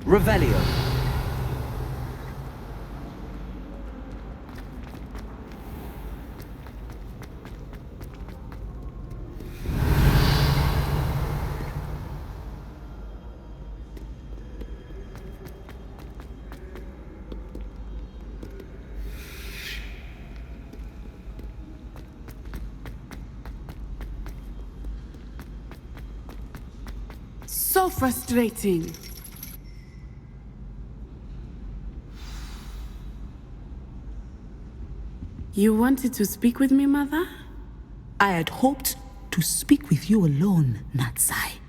Revelio. So frustrating. You wanted to speak with me, Mother? I had hoped to speak with you alone, Natsai.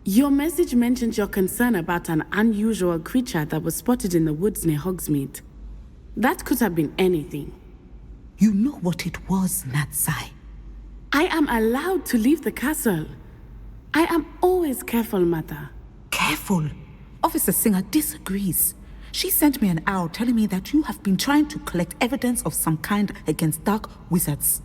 Your message mentioned your concern about an unusual creature that was spotted in the woods near Hogsmeade. That could have been anything. You know what it was, Natsai. I am allowed to leave the castle. I am always careful, Mother. Careful. Officer Singer disagrees. She sent me an owl telling me that you have been trying to collect evidence of some kind against dark wizards.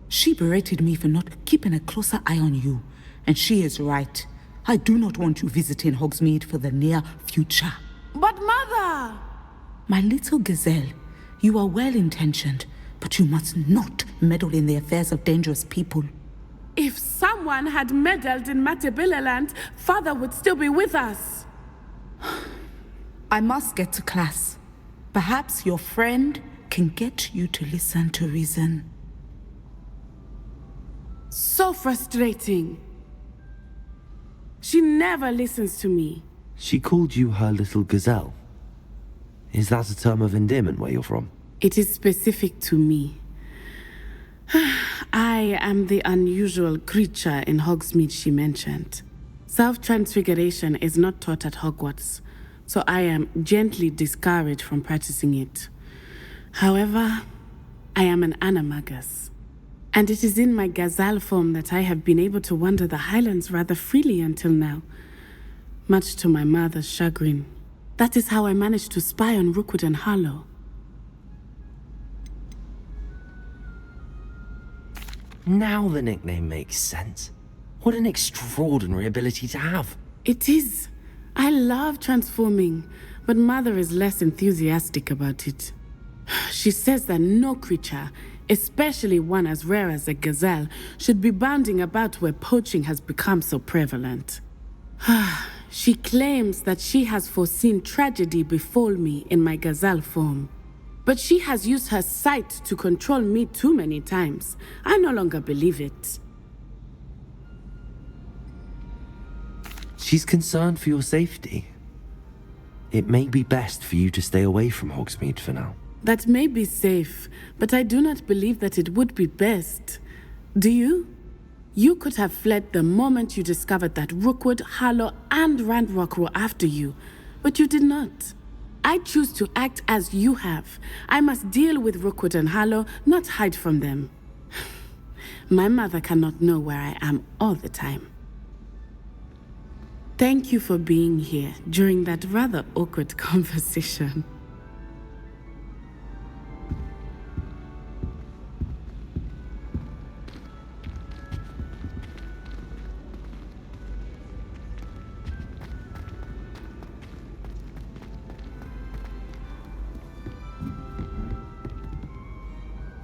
She berated me for not keeping a closer eye on you, and she is right. I do not want you visiting Hogsmeade for the near future. But Mother! My little gazelle, you are well-intentioned, but you must not meddle in the affairs of dangerous people. If someone had meddled in Matabeleland, Father would still be with us. I must get to class. Perhaps your friend can get you to listen to reason. So frustrating. She never listens to me. She called you her little gazelle. Is that a term of endearment where you're from? It is specific to me. I am the unusual creature in Hogsmeade she mentioned. Self-transfiguration is not taught at Hogwarts, so I am gently discouraged from practicing it. However, I am an animagus, and it is in my gazelle form that I have been able to wander the Highlands rather freely until now, much to my mother's chagrin. That is how I managed to spy on Rookwood and Harlow. Now the nickname makes sense. What an extraordinary ability to have. It is. I love transforming, but Mother is less enthusiastic about it. She says that no creature, especially one as rare as a gazelle, should be bounding about where poaching has become so prevalent. She claims that she has foreseen tragedy befall me in my gazelle form. But she has used her sight to control me too many times. I no longer believe it. She's concerned for your safety. It may be best for you to stay away from Hogsmeade for now. That may be safe, but I do not believe that it would be best. Do you? You could have fled the moment you discovered that Rookwood, Harlow, and Ranrock were after you, but you did not. I choose to act as you have. I must deal with Rookwood and Harlow, not hide from them. My mother cannot know where I am all the time. Thank you for being here during that rather awkward conversation.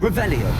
Revelio.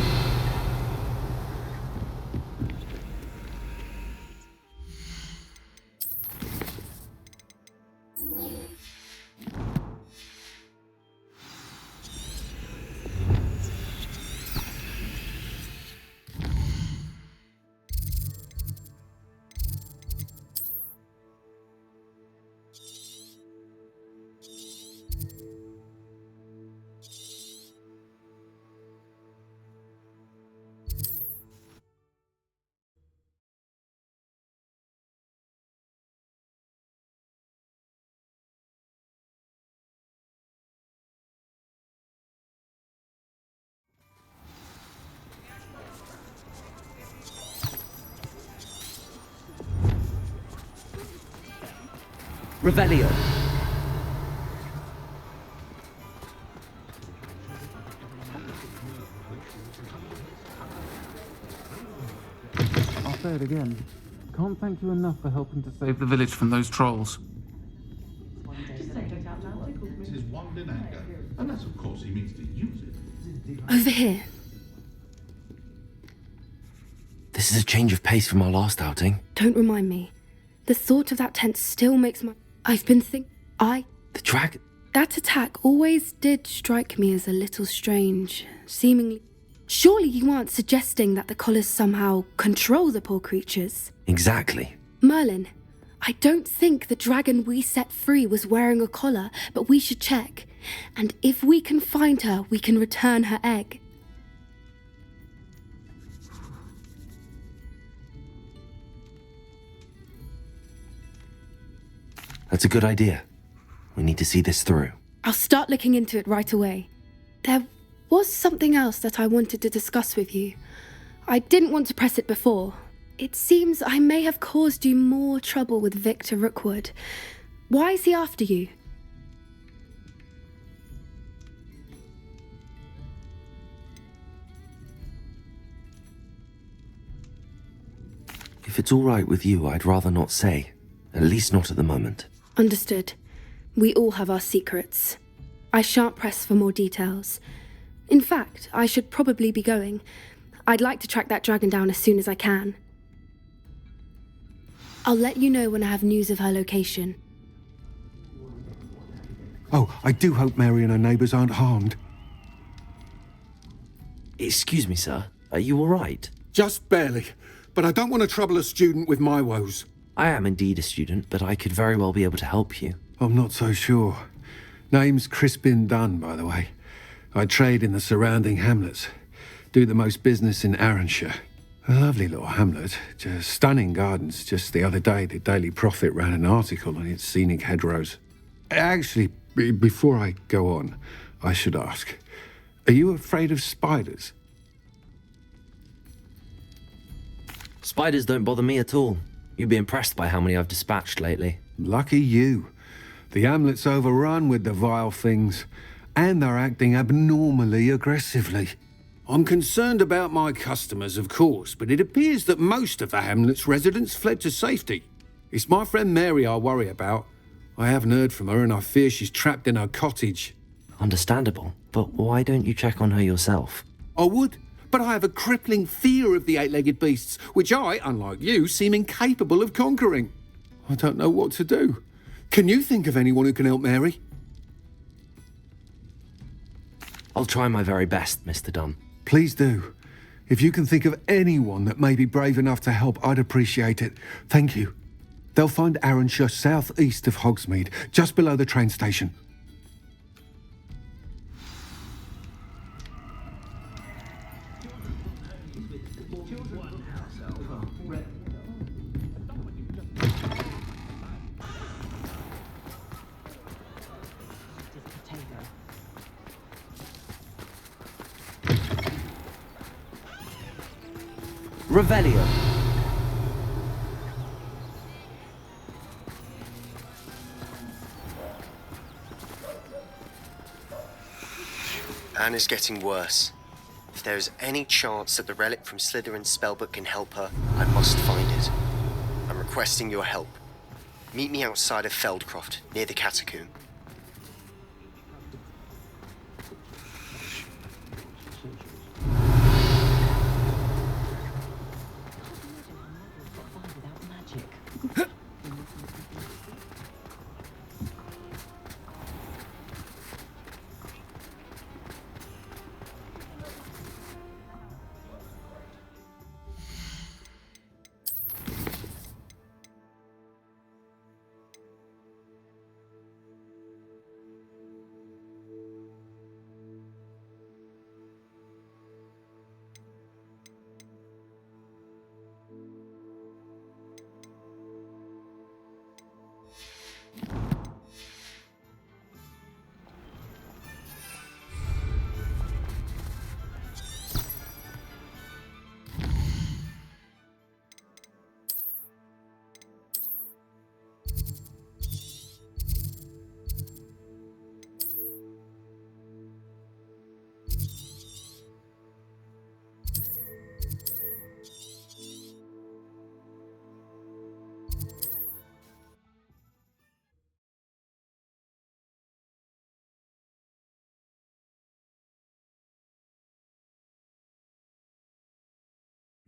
Revelio. I'll say it again. Can't thank you enough for helping to save the village from those trolls. It is one dinanger, unless of course he means to use it. Over here. This is a change of pace from our last outing. Don't remind me. The thought of that tent still makes my... I've been The dragon? That attack always did strike me as a little strange, seemingly... Surely you aren't suggesting that the collars somehow control the poor creatures? Exactly. Merlin, I don't think the dragon we set free was wearing a collar, but we should check. And if we can find her, we can return her egg. That's a good idea. We need to see this through. I'll start looking into it right away. There was something else that I wanted to discuss with you. I didn't want to press it before. It seems I may have caused you more trouble with Victor Rookwood. Why is he after you? If it's all right with you, I'd rather not say. At least not at the moment. Understood. We all have our secrets. I shan't press for more details. In fact, I should probably be going. I'd like to track that dragon down as soon as I can. I'll let you know when I have news of her location. Oh, I do hope Mary and her neighbours aren't harmed. Excuse me, sir. Are you all right? Just barely. But I don't want to trouble a student with my woes. I am indeed a student, but I could very well be able to help you. I'm not so sure. Name's Crispin Dunn, by the way. I trade in the surrounding hamlets. Do the most business in Arranshire. A lovely little hamlet. Just stunning gardens. Just the other day, the Daily Prophet ran an article on its scenic hedgerows. Actually, before I go on, I should ask, are you afraid of spiders? Spiders don't bother me at all. You'd be impressed by how many I've dispatched lately. Lucky you. The hamlet's overrun with the vile things, and they're acting abnormally aggressively. I'm concerned about my customers, of course, but it appears that most of the hamlet's residents fled to safety. It's my friend Mary I worry about. I haven't heard from her, and I fear she's trapped in her cottage. Understandable, but why don't you check on her yourself? I would, but I have a crippling fear of the eight-legged beasts, which I, unlike you, seem incapable of conquering. I don't know what to do. Can you think of anyone who can help Mary? I'll try my very best, Mr. Dunn. Please do. If you can think of anyone that may be brave enough to help, I'd appreciate it. Thank you. They'll find Arranshire southeast of Hogsmeade, just below the train station. Revelio. Anne is getting worse. If there is any chance that the relic from Slytherin's spellbook can help her, I must find it. I'm requesting your help. Meet me outside of Feldcroft, near the catacomb.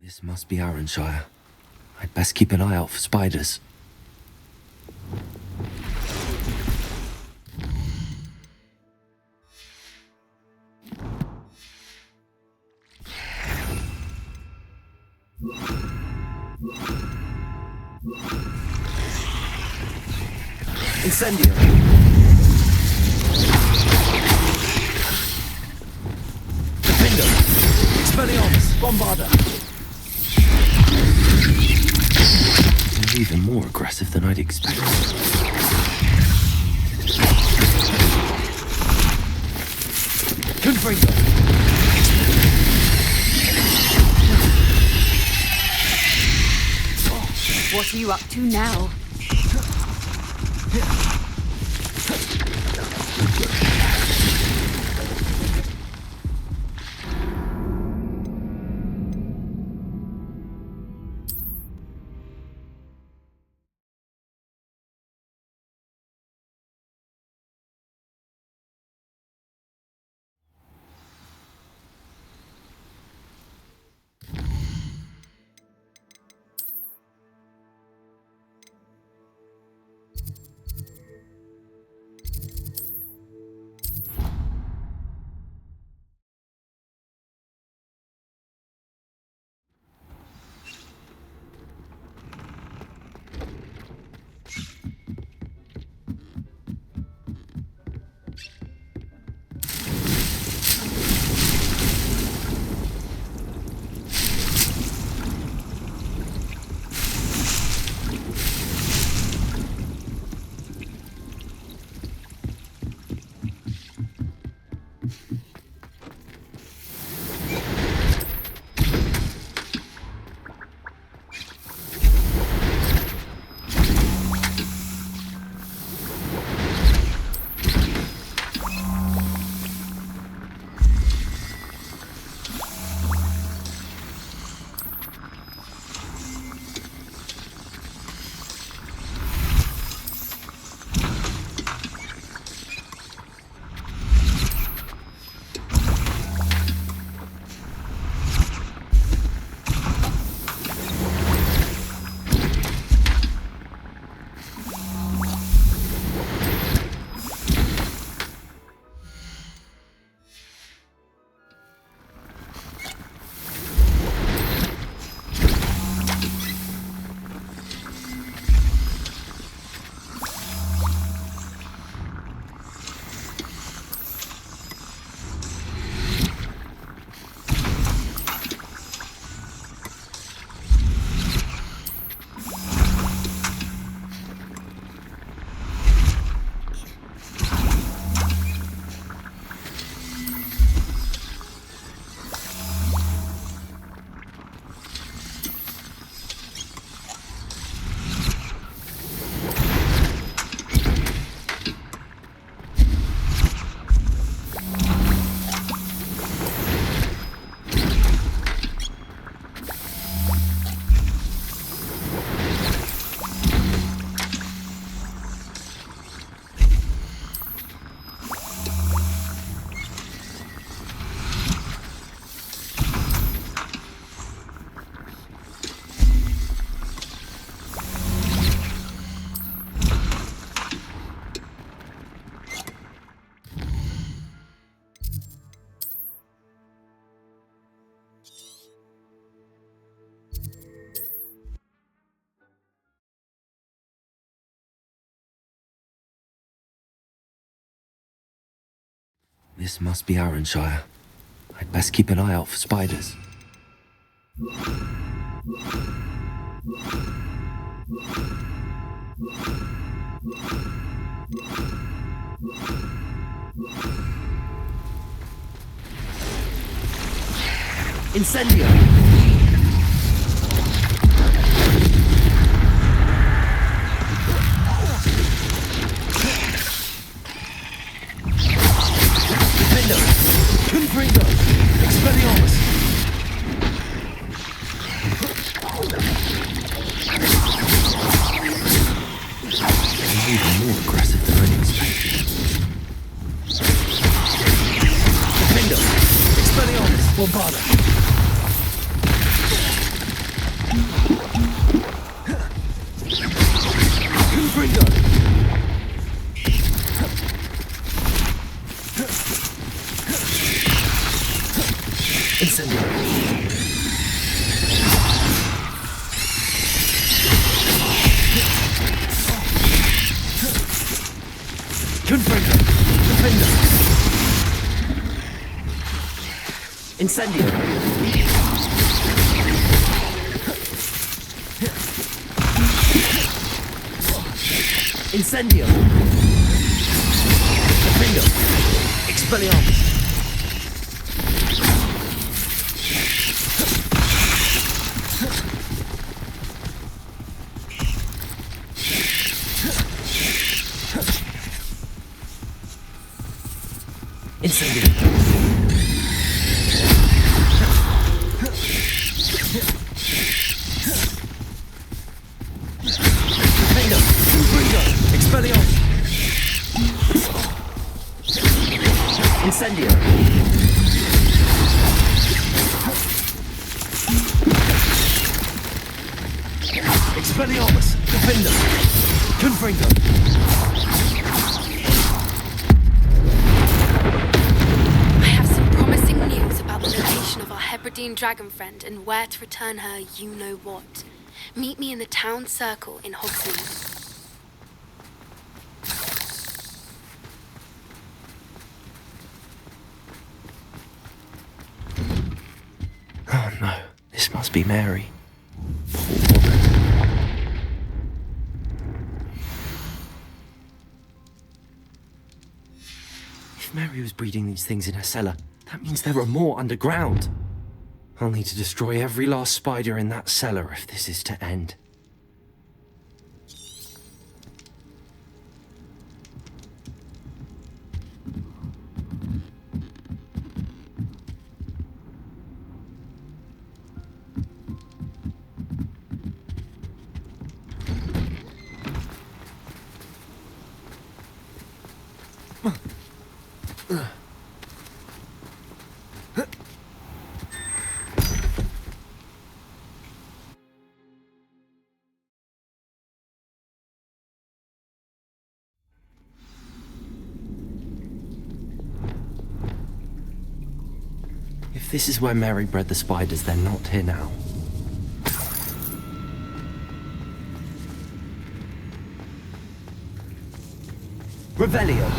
This must be Arranshire. I'd best keep an eye out for spiders. Incendio! Defender! Expelliarmus! Bombarda! They're even more aggressive than I'd expected. Confringo! What are you up to now? This must be Arranshire. I'd best keep an eye out for spiders. Incendio! Confringo! Expelliarmus! They're even more aggressive than I expected. Defender! Expelliarmus! Bombarda! Confringo! Incendio! Confringo! Defender! Incendio! Incendio! Defendo! Expelliarmus! Incendio! Defendo! Confringo! Expelliarmus! Incendio! Expelliarmus! Defender! Confringo! I have some promising news about the location of our Hebridean dragon friend and where to return her you-know-what. Meet me in the town circle in Hogsmeade. Oh no, this must be Mary. Poor woman. If Mary was breeding these things in her cellar, that means there are more underground. I'll need to destroy every last spider in that cellar if this is to end. If this is where Mary bred the spiders, they're not here now. Revelio!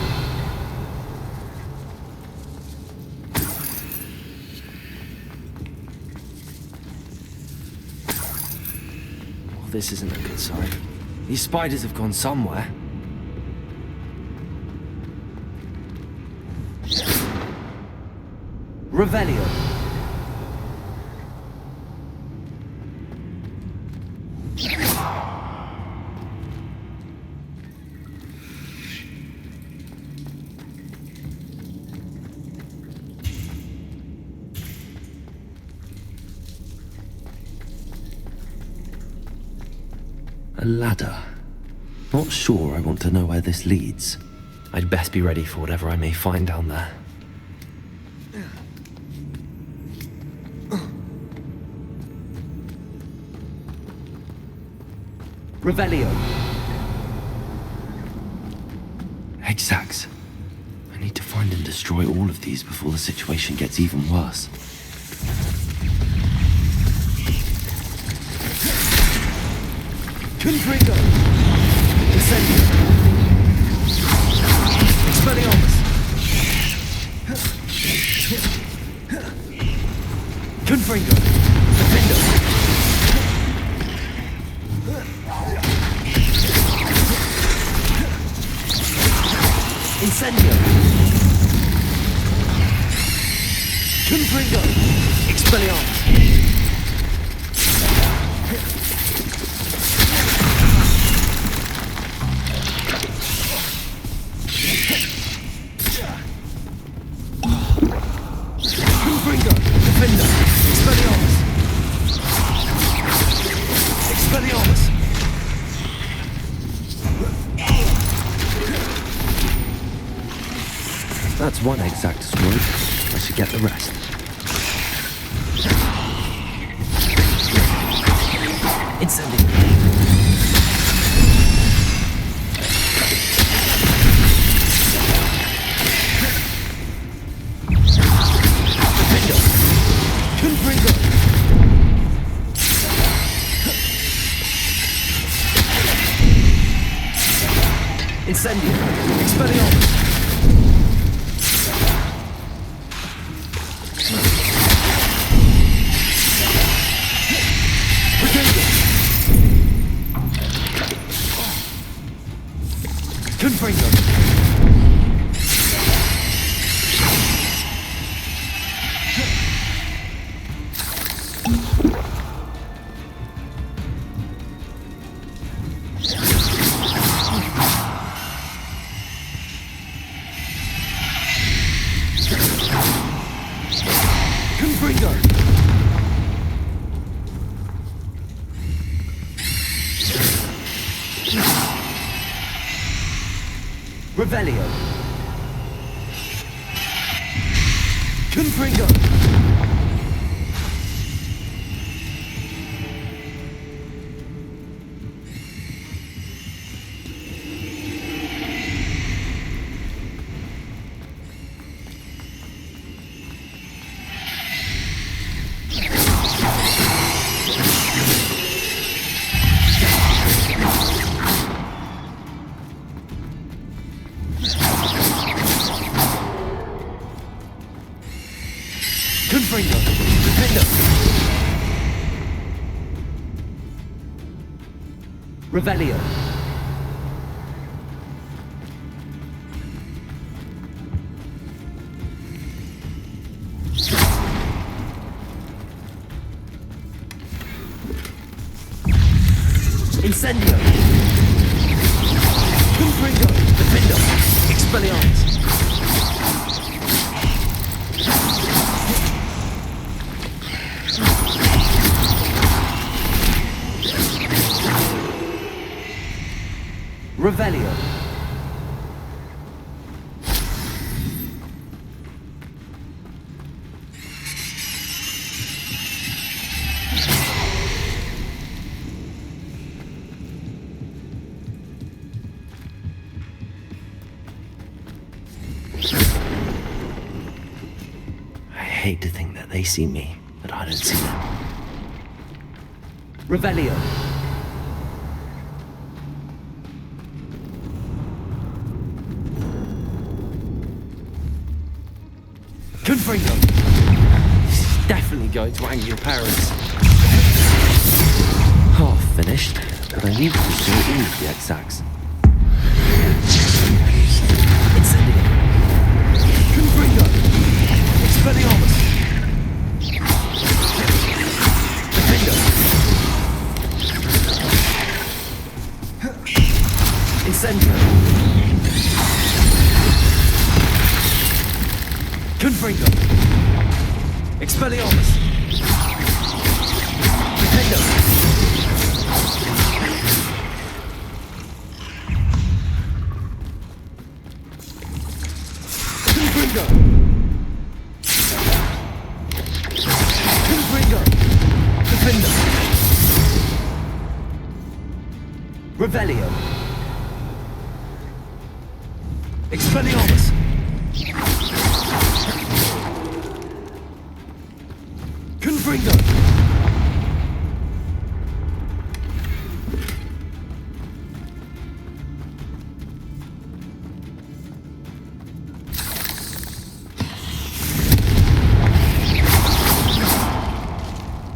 Well, this isn't a good sign. These spiders have gone somewhere. Revelio! A ladder. Not sure I want to know where this leads. I'd best be ready for whatever I may find down there. Revelio! Egg sacks. I need to find and destroy all of these before the situation gets even worse. Confringo! Incendio! Expelliarmus! Confringo! Defendo! Incendio! Confringo! Expelliarmus! Confringo! Defender! Expelliarmus! Expelliarmus! That's one exact destroyed. I should get the rest. Incendio! Incendio! Expelliarmus! Confringo! Confringo! Revelio! Confringo! Confringo! Defender! Revelio! Incendio! Confringo! Defender! Expelliarmus! Revelio! I hate to think that they see me, but I don't see them. Revelio! Confringo! This is definitely going to anger your parents. Half finished, but I need to restore all of the exacts. Incendio! Confringo! Expelliarmus! Defender! Incendio! Confringo! Expelliarmus! Defender! Confringo! Confringo! Defender! Revelio! Expelliarmus! Confringo!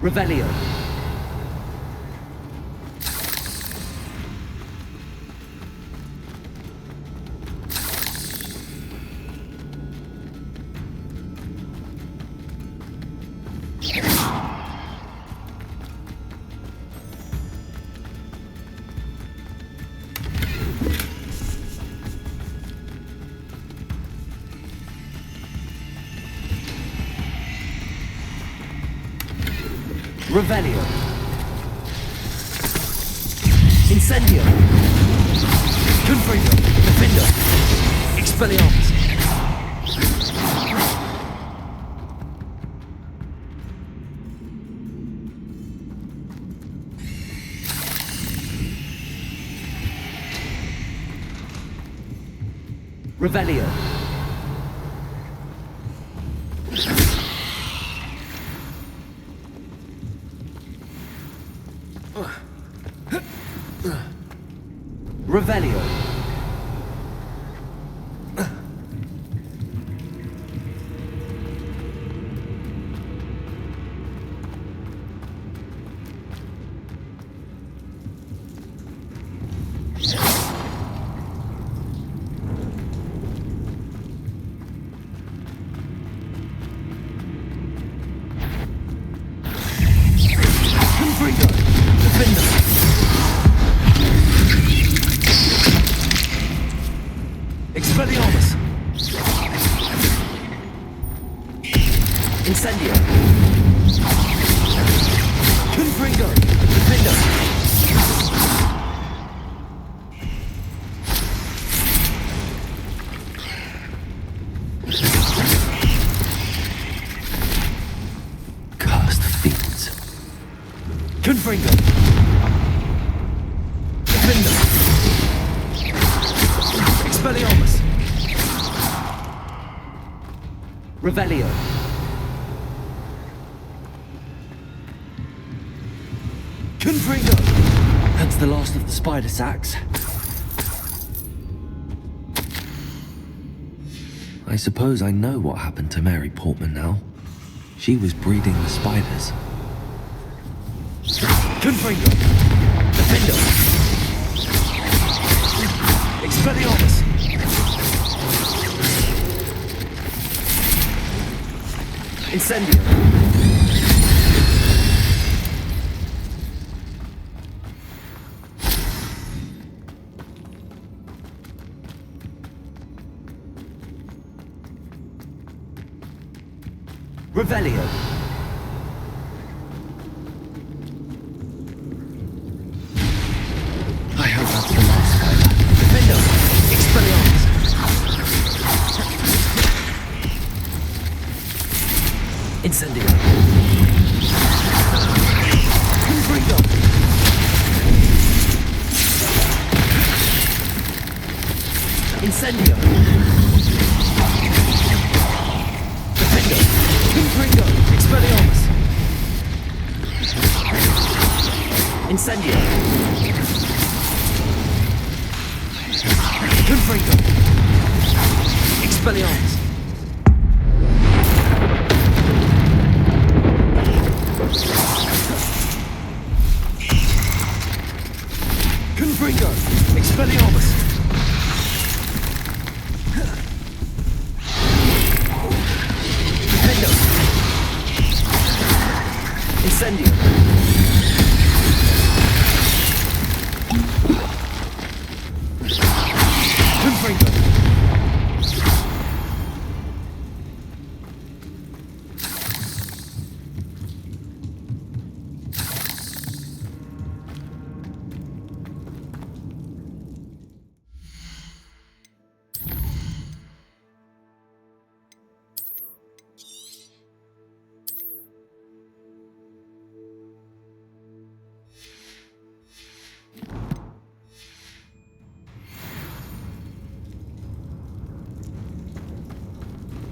Revelio! Revelio! Incendio! Confringo! Defender! Expelliarmus! Revelio! Revelio! Expelliarmus! Incendio! Confringo! Defendo! Cursed fiends. Confringo! Defendo! Expelliarmus! Revelio! Confringo! That's the last of the spider sacks. I suppose I know what happened to Mary Portman now. She was breeding the spiders. Confringo! Defendo! Expelliarmus! Incendio! Revelio! I hope that's the last spider. Defendo! Expelliarmus! Incendio! Confringo! Incendio! Defendo! Confringo! Expelliarmus! Incendio! Confringo! Expelliarmus! Confringo! Expelliarmus! Defendo! Incendio! Confringo!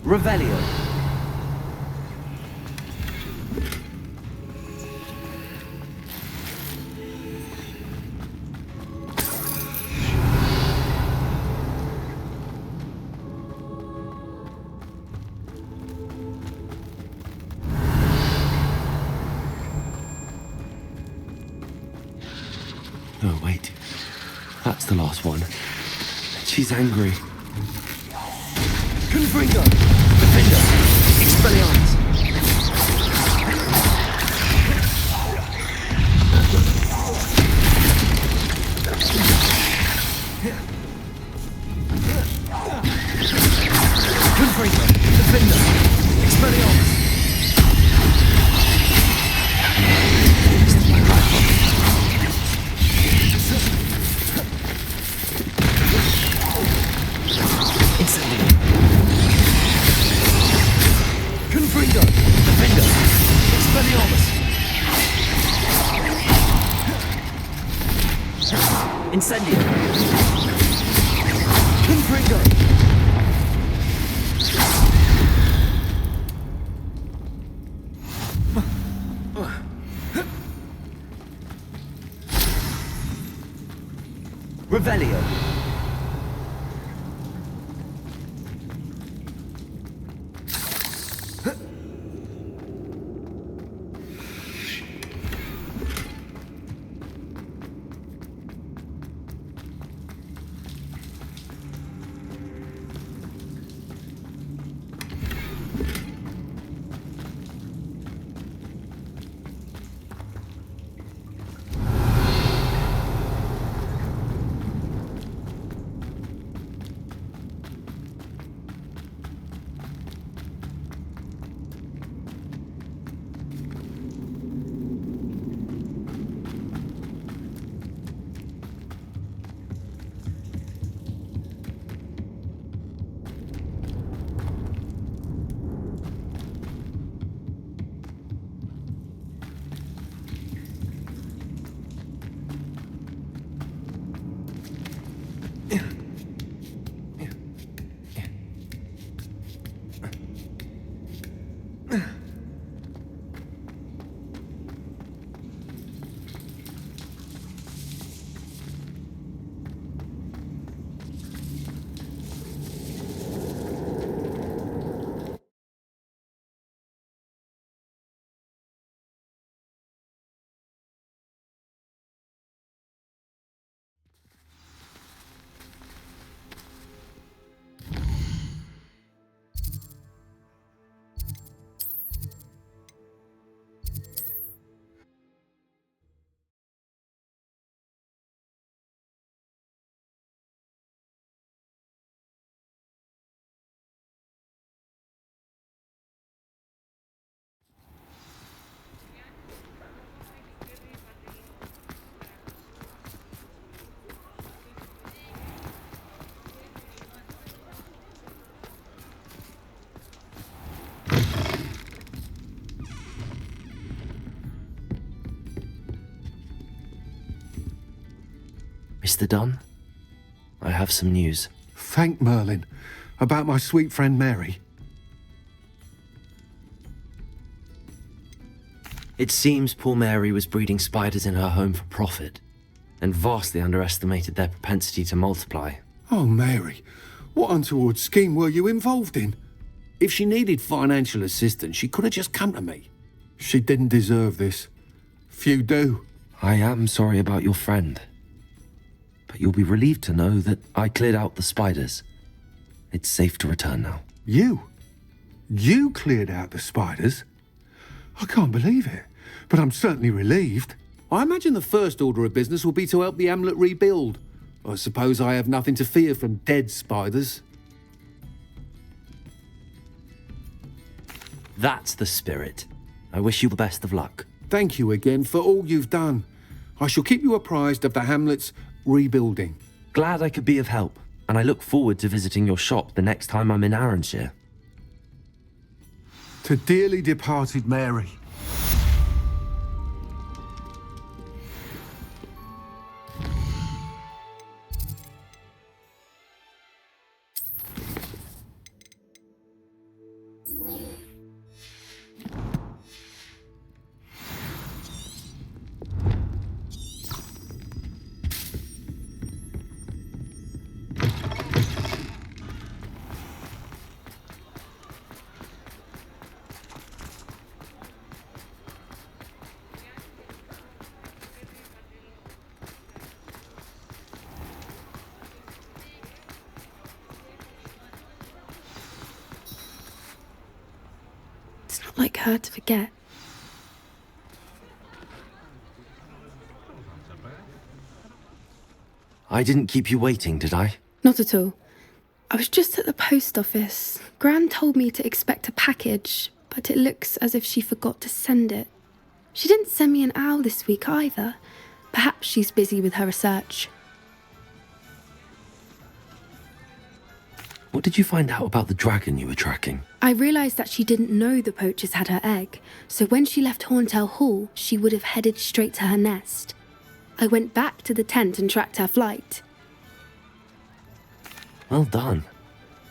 Revelio! Oh, wait. That's the last one. She's angry. Confringo! Defendo! Expelliarmus! Confringo! Defendo! Expelliarmus! Incendio! Confringo! Defendo! Expelliarmus! Incendio! Confringo! Revelio! Mr. Dunn, I have some news. Thank Merlin. About my sweet friend Mary. It seems poor Mary was breeding spiders in her home for profit, and vastly underestimated their propensity to multiply. Oh, Mary, what untoward scheme were you involved in? If she needed financial assistance, she could have just come to me. She didn't deserve this. Few do. I am sorry about your friend, but you'll be relieved to know that I cleared out the spiders. It's safe to return now. You? You cleared out the spiders? I can't believe it, but I'm certainly relieved. I imagine the first order of business will be to help the amulet rebuild. I suppose I have nothing to fear from dead spiders. That's the spirit. I wish you the best of luck. Thank you again for all you've done. I shall keep you apprised of the hamlet's rebuilding. Glad I could be of help, and I look forward to visiting your shop the next time I'm in Arranshire. To dearly departed Mary. It's not like her to forget. I didn't keep you waiting, did I? Not at all. I was just at the post office. Gran told me to expect a package, but it looks as if she forgot to send it. She didn't send me an owl this week either. Perhaps she's busy with her research. What did you find out about the dragon you were tracking? I realised that she didn't know the poachers had her egg, so when she left Horntail Hall, she would have headed straight to her nest. I went back to the tent and tracked her flight. Well done.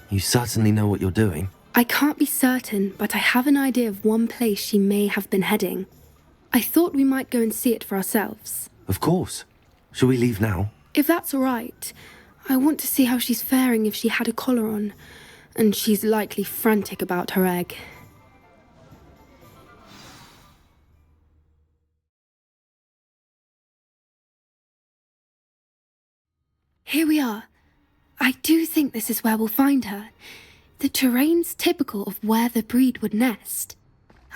You certainly know what you're doing. I can't be certain, but I have an idea of one place she may have been heading. I thought we might go and see it for ourselves. Of course. Shall we leave now? If that's all right. I want to see how she's faring if she had a collar on, and she's likely frantic about her egg. Here we are. I do think this is where we'll find her. The terrain's typical of where the breed would nest.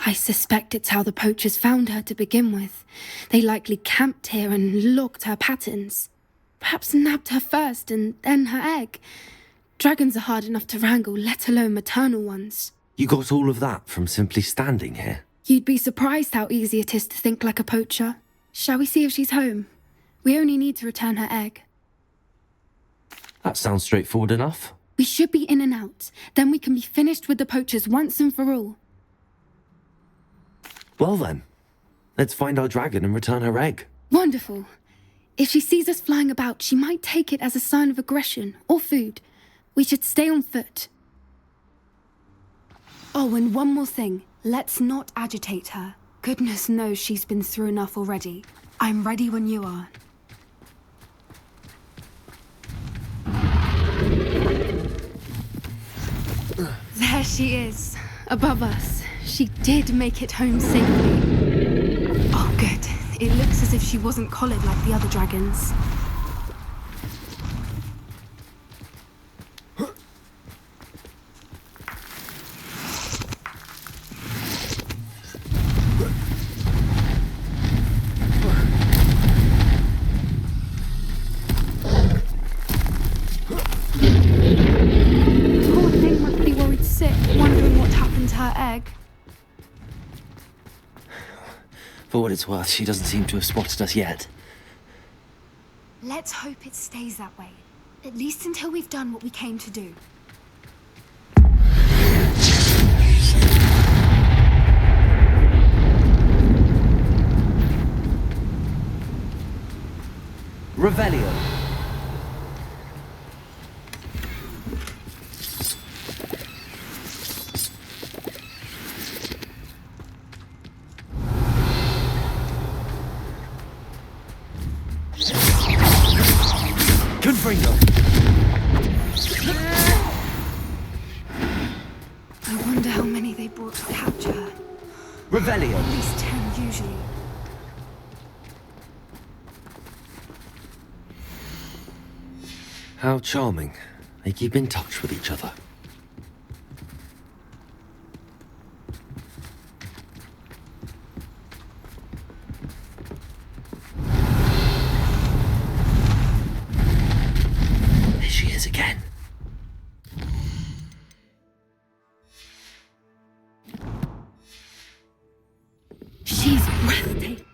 I suspect it's how the poachers found her to begin with. They likely camped here and logged her patterns. Perhaps nabbed her first and then her egg. Dragons are hard enough to wrangle, let alone maternal ones. You got all of that from simply standing here? You'd be surprised how easy it is to think like a poacher. Shall we see if she's home? We only need to return her egg. That sounds straightforward enough. We should be in and out. Then we can be finished with the poachers once and for all. Well then, let's find our dragon and return her egg. Wonderful. If she sees us flying about, she might take it as a sign of aggression or food. We should stay on foot. Oh, and one more thing. Let's not agitate her. Goodness knows she's been through enough already. I'm ready when you are. There she is, above us. She did make it home safely. Oh, good. It looks as if she wasn't collared like the other dragons. Poor thing must be worried sick, wondering what happened to her egg. For what it's worth, she doesn't seem to have spotted us yet. Let's hope it stays that way. At least until we've done what we came to do. Revelio. Confringo. I wonder how many they brought to capture her. Revelio. At least 10 usually. How charming. They keep in touch with each other. There she is again. She's breathtaking.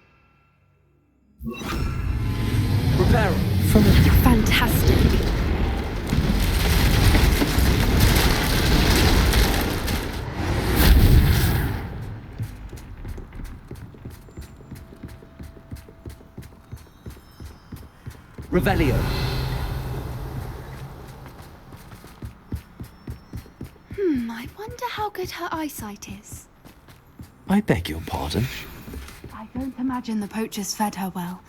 Prepare. Fantastic. Revelio. I wonder how good her eyesight is. I beg your pardon. I don't imagine the poachers fed her well.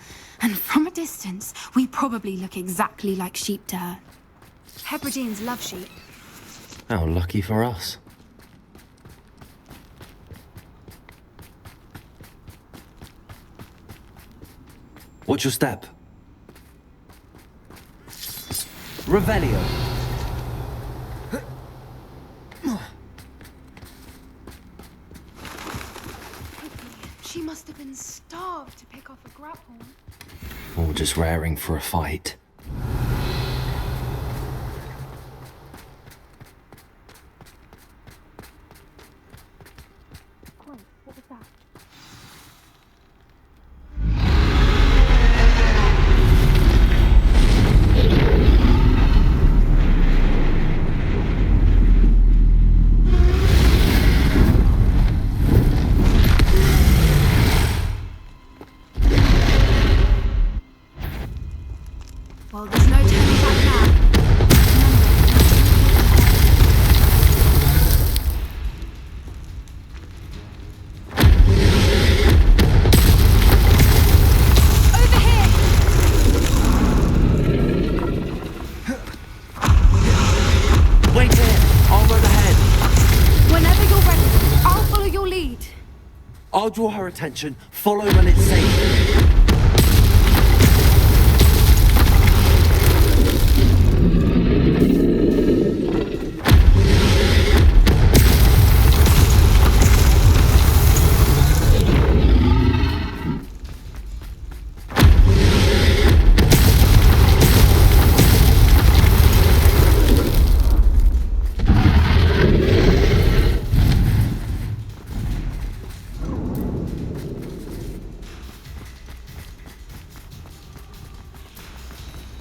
And from a distance, we probably look exactly like sheep to her. Hebrideans love sheep. How lucky for us. Watch your step. Revelio. She must have been starved to pick off a grapple. Or just raring for a fight. What was that? Well, there's no turning back now. Over here! Wait here! I'll run ahead! Whenever you're ready, I'll follow your lead. I'll draw her attention. Follow when it's safe.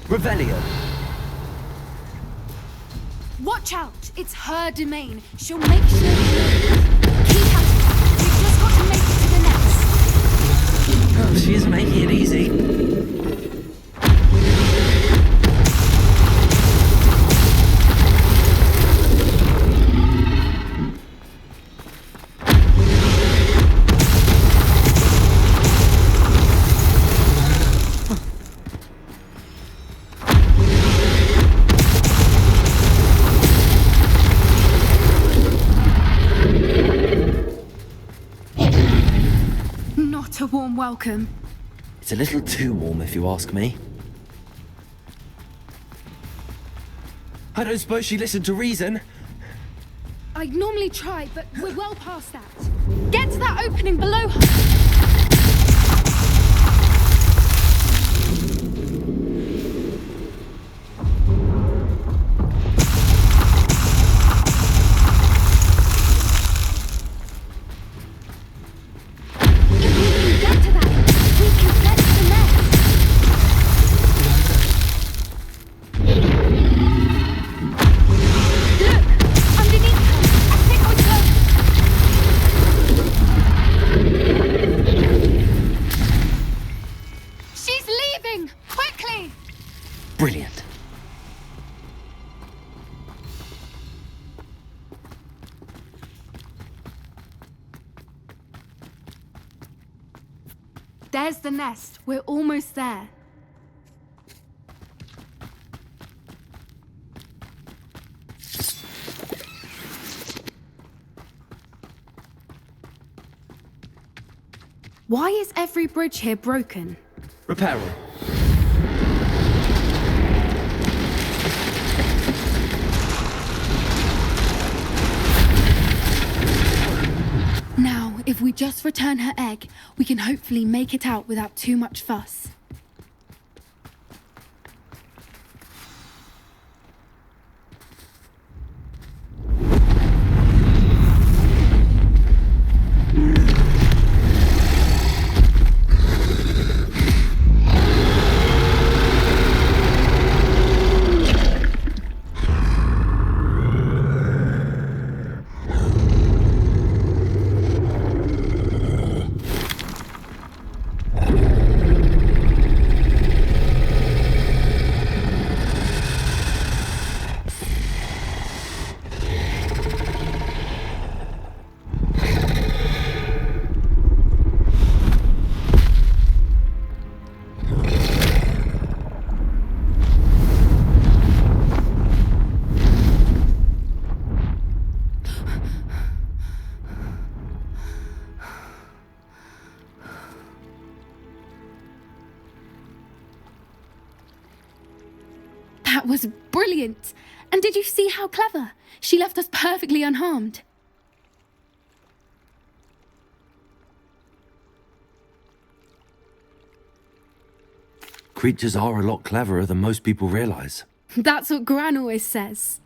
Revelio. Watch out! It's her domain. She'll make sure you know. Keep at it. We've just got to make it to the nest. Oh, she isn't making it easy. welcome. It's a little too warm, if you ask me. I don't suppose she listened to reason. I'd normally try, but we're well past that. Get to that opening below. Brilliant. There's the nest. We're almost there. Why is every bridge here broken? Repair it. Now, if we just return her egg, we can hopefully make it out without too much fuss. That was brilliant! And did you see how clever? She left us perfectly unharmed. Creatures are a lot cleverer than most people realize. That's what Gran always says.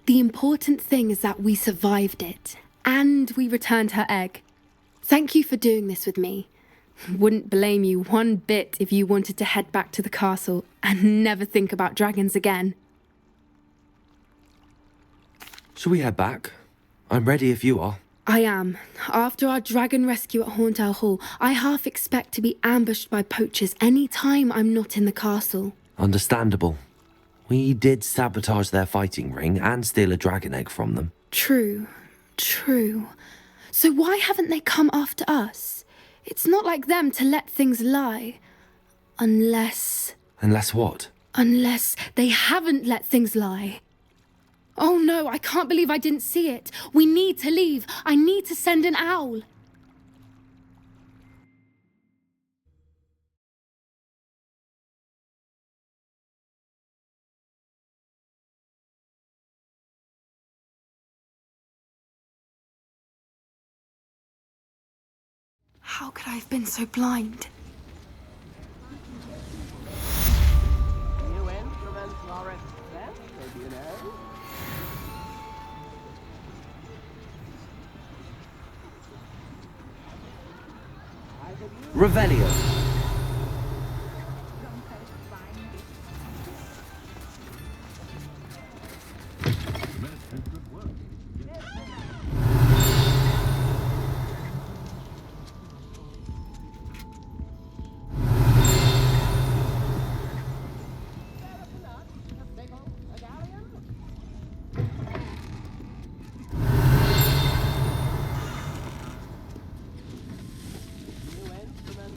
The important thing is that we survived it, and we returned her egg. Thank you for doing this with me. Wouldn't blame you one bit if you wanted to head back to the castle and never think about dragons again. Shall we head back? I'm ready if you are. I am. After our dragon rescue at Hauntel Hall, I half expect to be ambushed by poachers any time I'm not in the castle. Understandable. We did sabotage their fighting ring and steal a dragon egg from them. True. So why haven't they come after us? It's not like them to let things lie. Unless what? Unless they haven't let things lie. Oh no, I can't believe I didn't see it. We need to leave. I need to send an owl. How could I have been so blind? New instruments are expensive, you know. Revelio.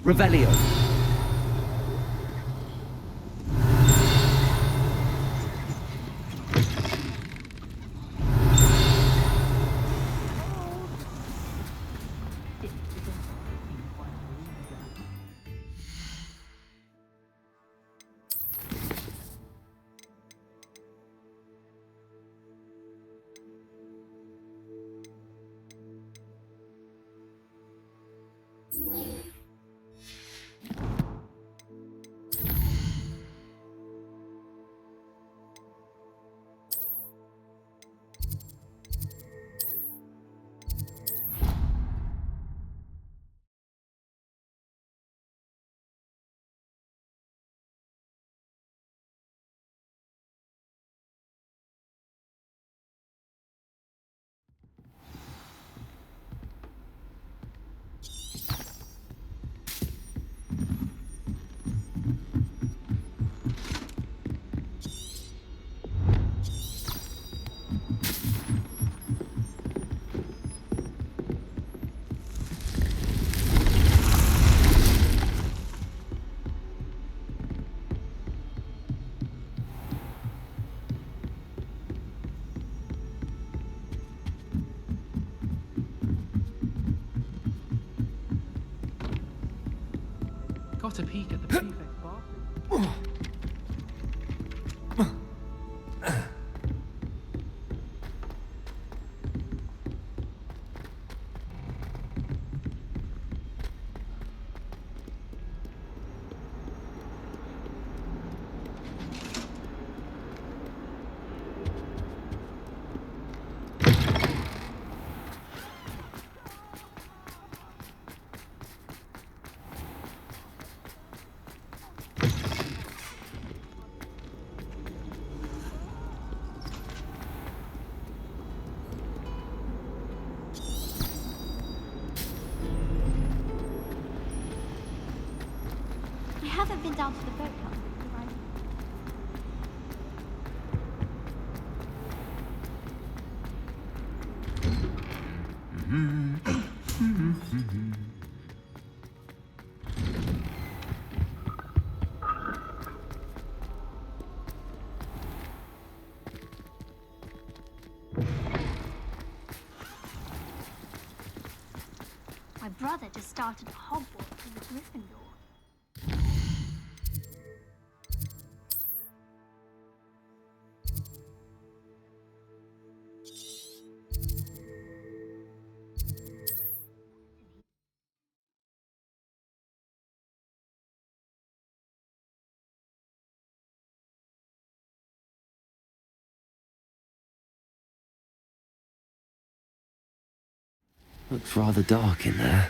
Revelio. got a peek at the prefect's bathroom. I haven't been down to the boat club. Right? My brother just started at Hogwarts as a Gryffindor. Looks rather dark in there.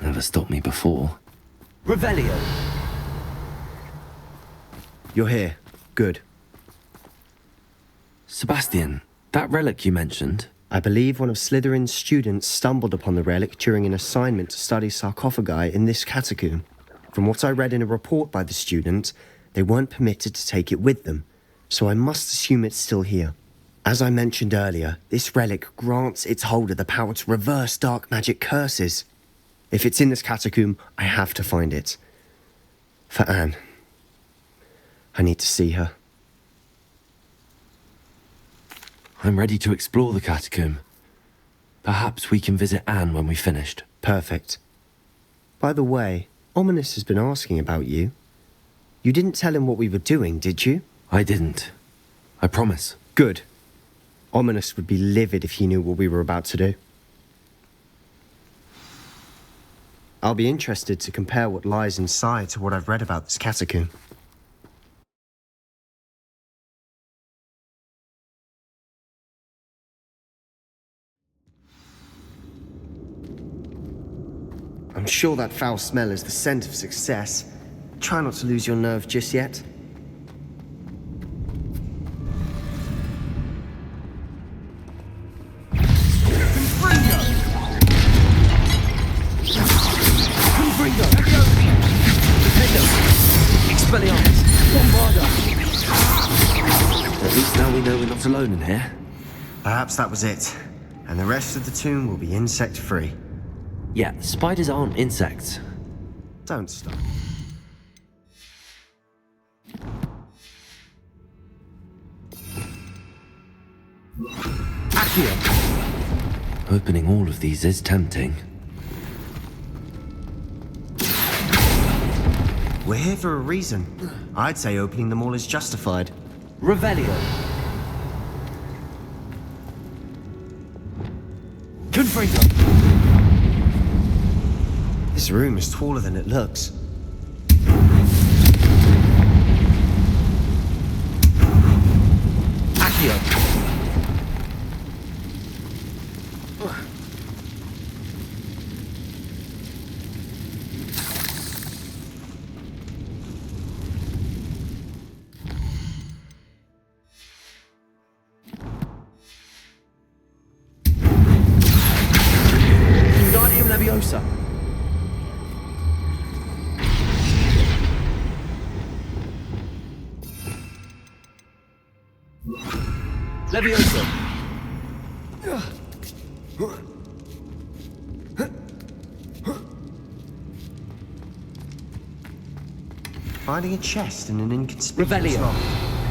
Never stopped me before. Revelio! You're here. Good. Sebastian, that relic you mentioned. I believe one of Slytherin's students stumbled upon the relic during an assignment to study sarcophagi in this catacomb. From what I read in a report by the student, they weren't permitted to take it with them, so I must assume it's still here. As I mentioned earlier, this relic grants its holder the power to reverse dark magic curses. If it's in this catacomb, I have to find it. For Anne. I need to see her. I'm ready to explore the catacomb. Perhaps we can visit Anne when we've finished. Perfect. By the way, Ominous has been asking about you. You didn't tell him what we were doing, did you? I didn't. I promise. Good. Ominous would be livid if he knew what we were about to do. I'll be interested to compare what lies inside to what I've read about this catacomb. I'm sure that foul smell is the scent of success. Try not to lose your nerve just yet. At least now we know we're not alone in here. Perhaps that was it. And the rest of the tomb will be insect-free. Yeah, spiders aren't insects. Don't stop. Accio! Opening all of these is tempting. We're here for a reason. I'd say opening them all is justified. Revelio. Confringo. This room is taller than it looks. Accio. Leviosa. Leviosa. Finding a chest in an inconspicuous Revelio. lock.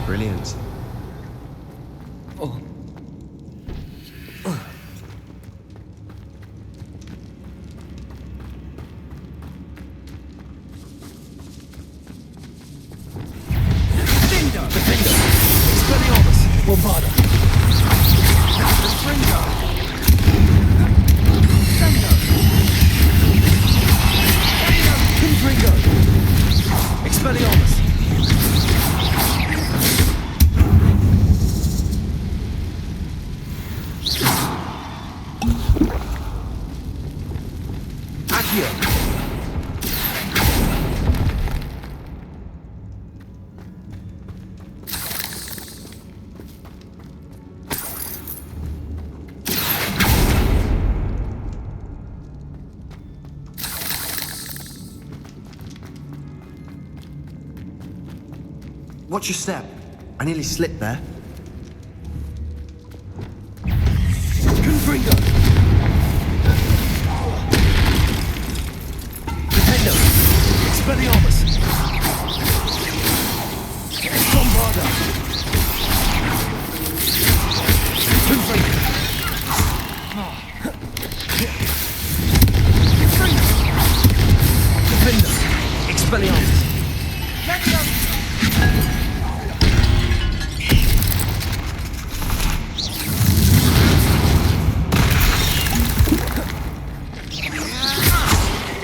Brilliant. Oh. Expelliarmus! Bombarda! Confringo! Sendo! Confringo! Expelliarmus! Accio! Watch your step. I nearly slipped there. Confringo! Defendo! Expelliarmus! Bombarda! Confringo! Defendo! Expelliarmus!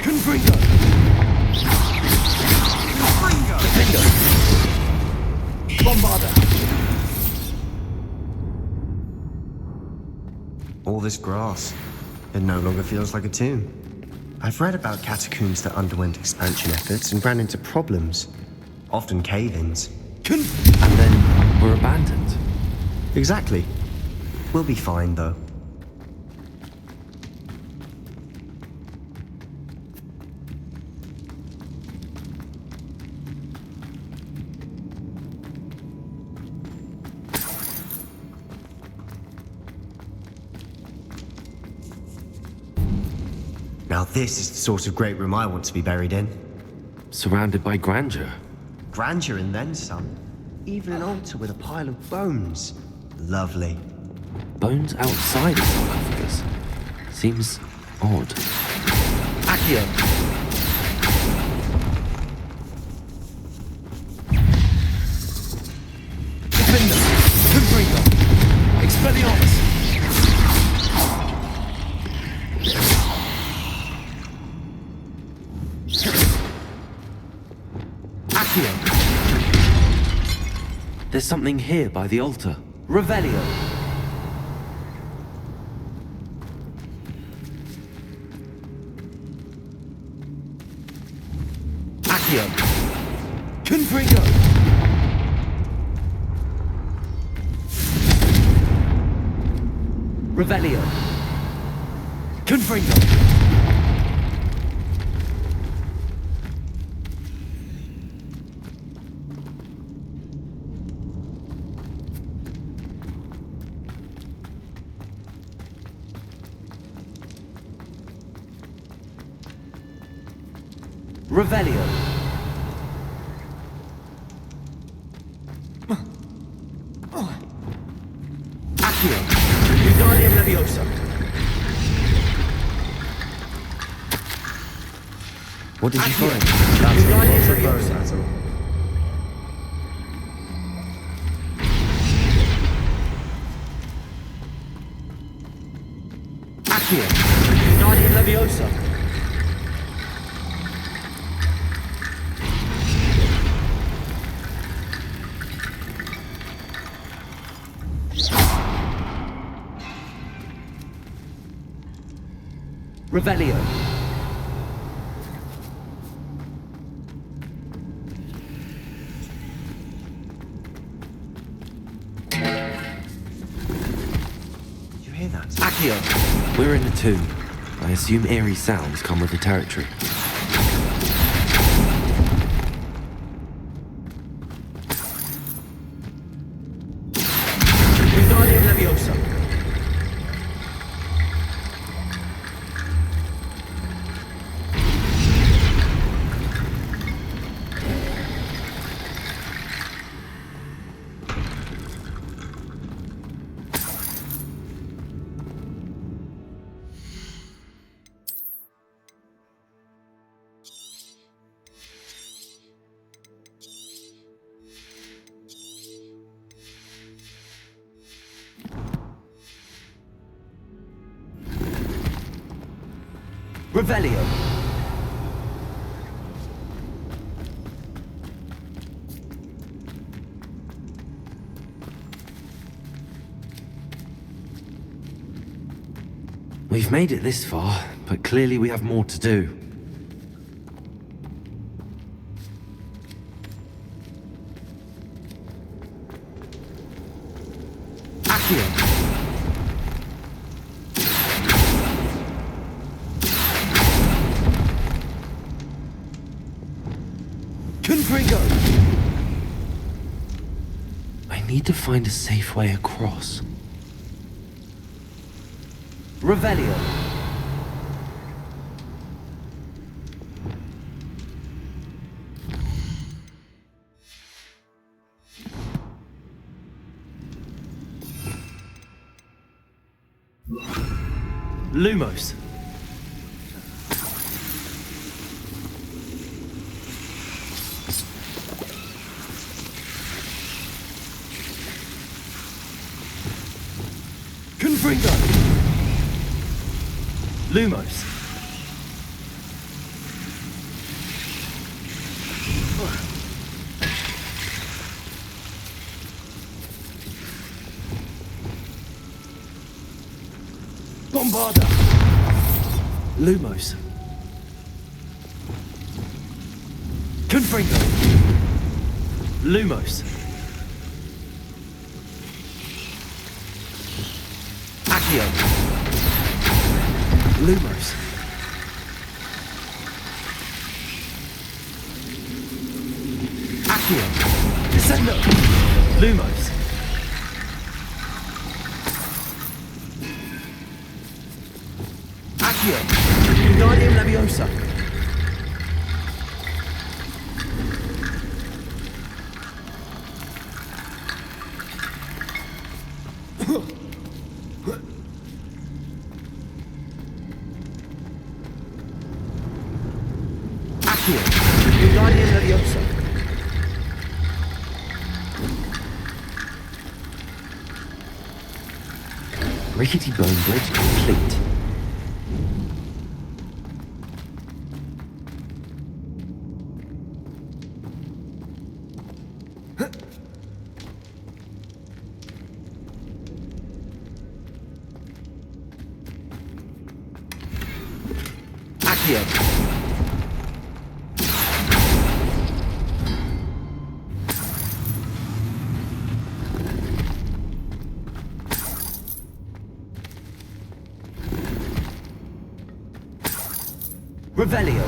Confringo! Defendo! Bombarda! All this grass. It no longer feels like a tomb. I've read about catacombs that underwent expansion efforts and ran into problems. Often cave-ins. And then were abandoned. Exactly. We'll be fine, though. Now this is the sort of great room I want to be buried in. Surrounded by grandeur. Grandeur and then some. Even an altar with a pile of bones. Lovely. Bones outside of sarcophagus. Seems odd. Accio! Defender! Confringo! Expelliarmus! Accio! There's something here by the altar. Revelio! Accio! Confringo! Revelio! Confringo! Revelio! Accio! Wingardium Leviosa! What did you find? Wingardium Leviosa! Accio! Wingardium Leviosa! Revelio. You hear that? Accio. We're in a tomb. I assume eerie sounds come with the territory. Wingardium Leviosa. Revelio. We've made it this far, but clearly we have more to do. Accio. Confringo. I need to find a safe way across. Revelio. Lumos. Confringo. Lumos. Bombarda. Lumos. Confringo. Lumos. Accio. Lumos. Accio. Descendo. Lumos. Accio. Guardian Leviosa. Accio. Guardian Leviosa. Rickety bone bridge complete. Accio. Revelio.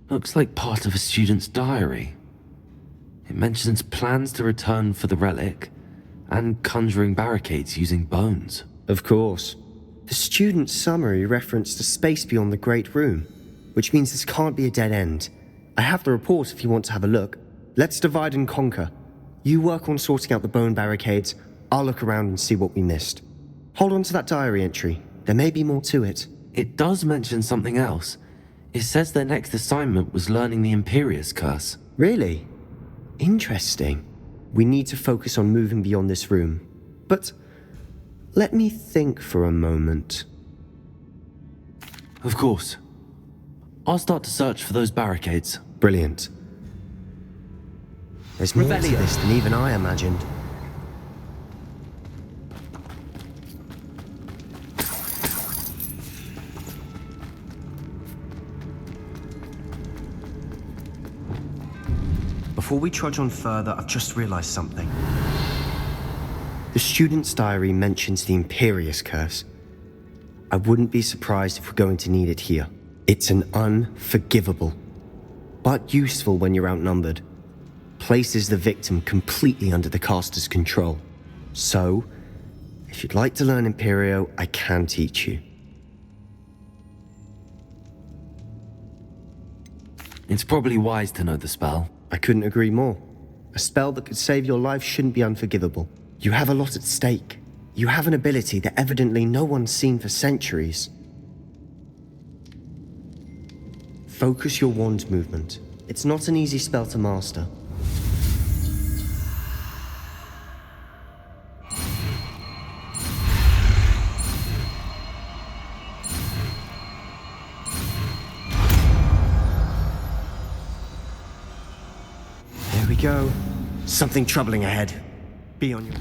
Looks like part of a student's diary. It mentions plans to return for the relic and conjuring barricades using bones. Of course. The student's summary referenced a space beyond the Great Room, which means this can't be a dead end. I have the report if you want to have a look. Let's divide and conquer. You work on sorting out the bone barricades, I'll look around and see what we missed. Hold on to that diary entry. There may be more to it. It does mention something else. It says their next assignment was learning the Imperius Curse. Really? Interesting. We need to focus on moving beyond this room. But let me think for a moment. Of course. I'll start to search for those barricades. Brilliant. There's more to this than even I imagined. Before we trudge on further, I've just realized something. The student's diary mentions the Imperius Curse. I wouldn't be surprised if we're going to need it here. It's an unforgivable, but useful when you're outnumbered. Places the victim completely under the caster's control. So, if you'd like to learn Imperio, I can teach you. It's probably wise to know the spell. I couldn't agree more. A spell that could save your life shouldn't be unforgivable. You have a lot at stake. You have an ability that evidently no one's seen for centuries. Focus your wand movement. It's not an easy spell to master. There we go. Something troubling ahead. Be on your...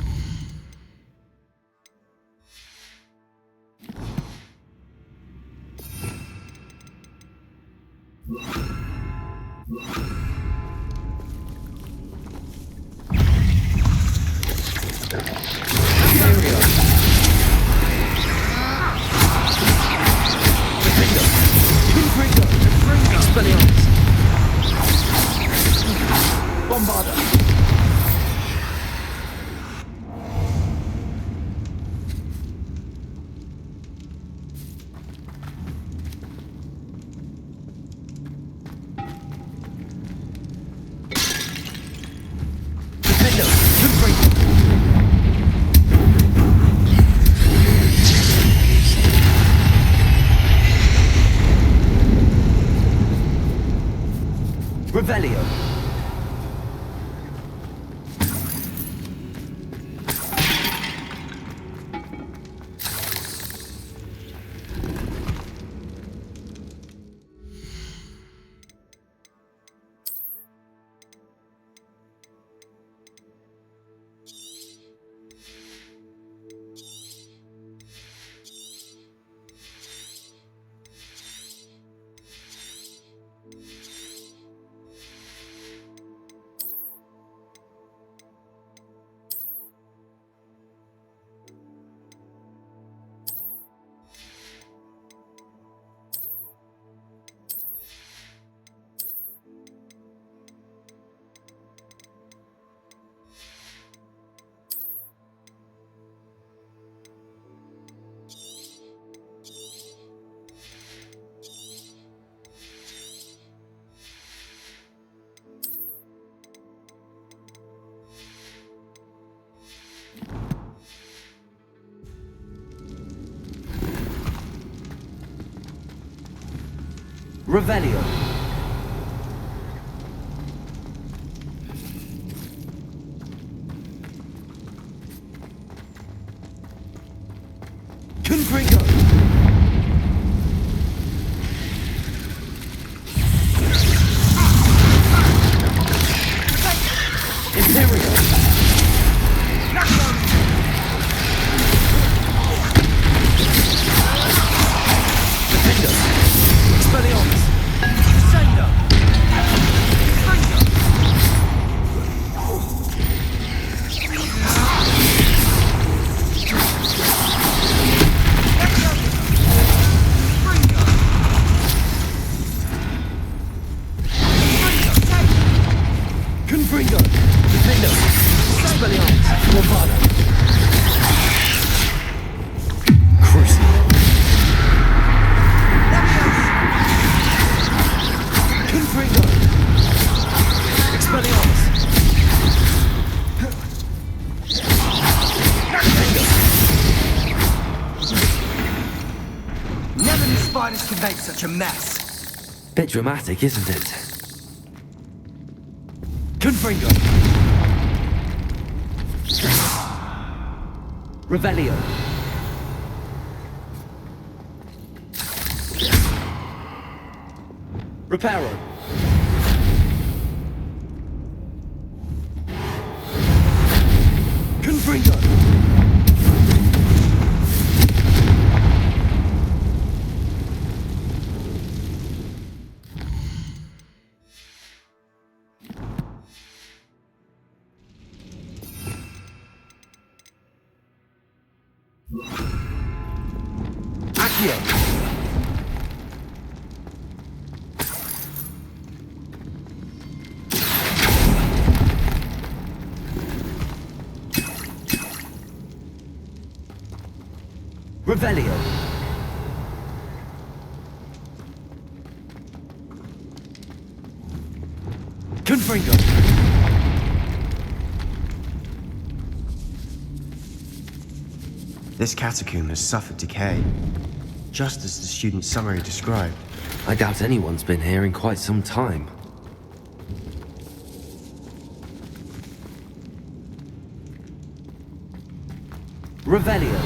Revelio. Revelio. Confringo. Imperio. Defender. Expelliarmus. Sender. Confringo. Defender. Expelliarmus. Lombardo. Crucible. Confringo. Expelliarmus. Never knew spiders could make such a mess. Bit dramatic, isn't it? Confringo. Revelio. Reparo. Confringo. Accio. Revelio. Confringo. This catacomb has suffered decay, just as the student summary described. I doubt anyone's been here in quite some time. Revelio.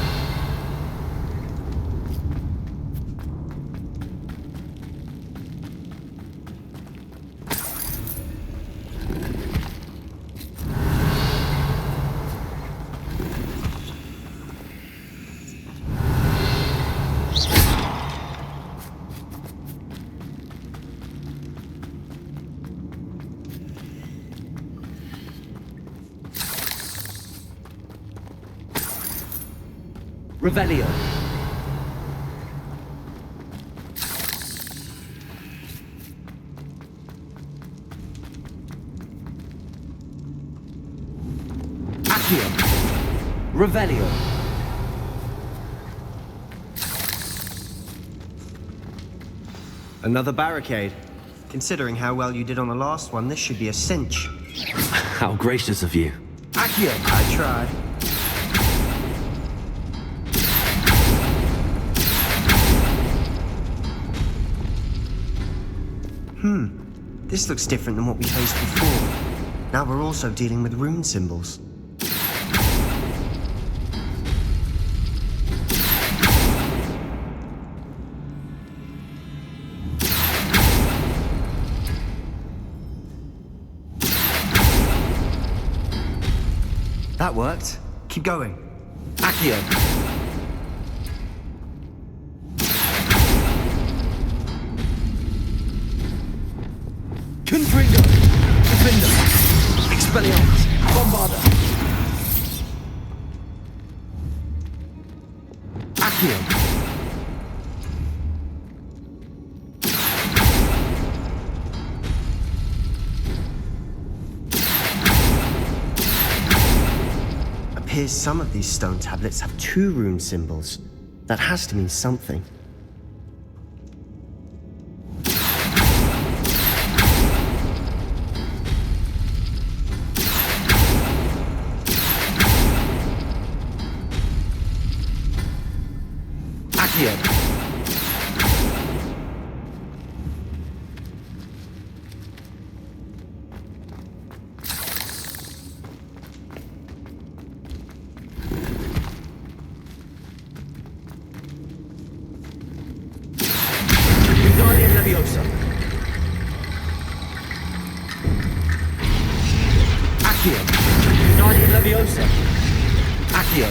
Revelio. Accio. Revelio. Another barricade. Considering how well you did on the last one, this should be a cinch. How gracious of you. Accio! I tried. This looks different than what we faced before. Now we're also dealing with rune symbols. That worked. Keep going. Accio. Confringo! Defender! Expelliarmus! Bombarda! Accio! Appears some of these stone tablets have 2 rune symbols. That has to mean something. Leviosa. Accio. Guardian Leviosa. Accio.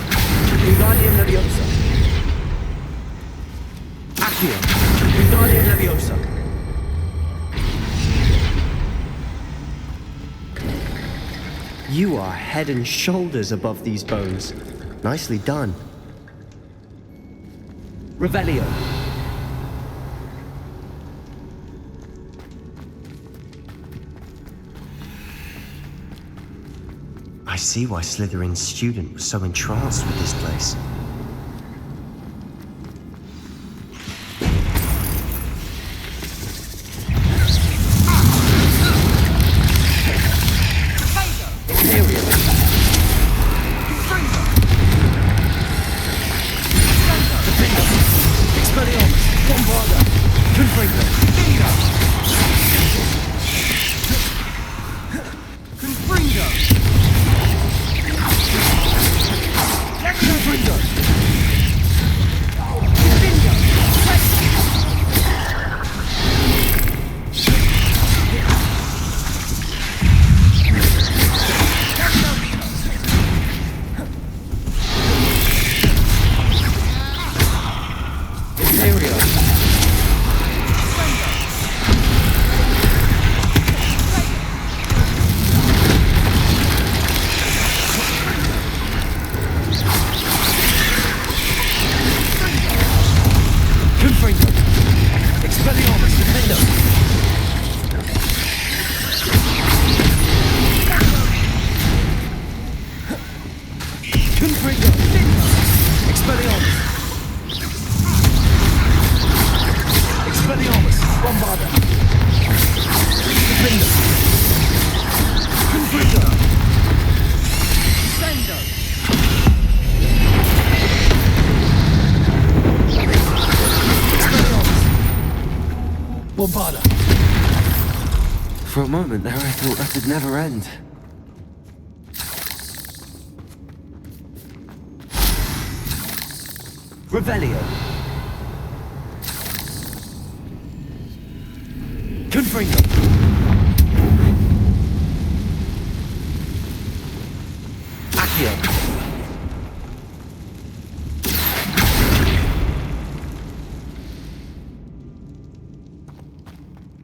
Guardian Leviosa. Accio. Guardian Leviosa. You are head and shoulders above these bones. Nicely done. Revelio. I see why Slytherin's student was so entranced with this place. Confringo! For a moment there, I thought that would never end. Revelio. Confringo. Accio.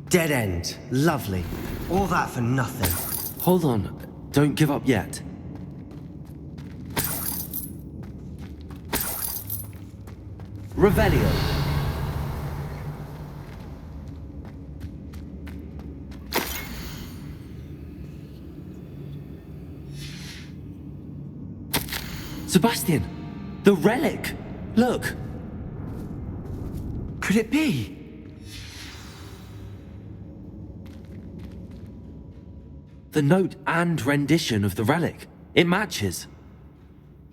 Dead end. Lovely. All that for nothing. Hold on. Don't give up yet. Revelio. Sebastian! The relic! Look! Could it be? The note and rendition of the relic. It matches.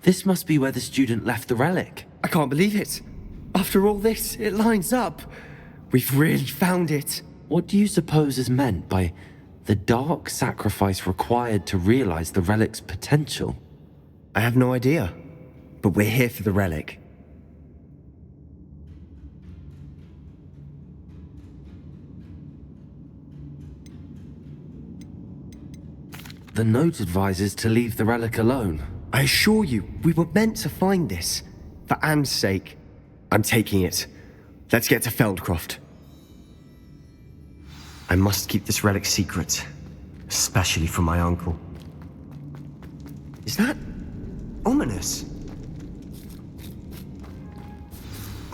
This must be where the student left the relic. I can't believe it. After all this, it lines up. We've really found it. What do you suppose is meant by the dark sacrifice required to realize the relic's potential? I have no idea. But we're here for the relic. The note advises to leave the relic alone. I assure you, we were meant to find this. For Anne's sake. I'm taking it. Let's get to Feldcroft. I must keep this relic secret. Especially from my uncle. Is that... ominous?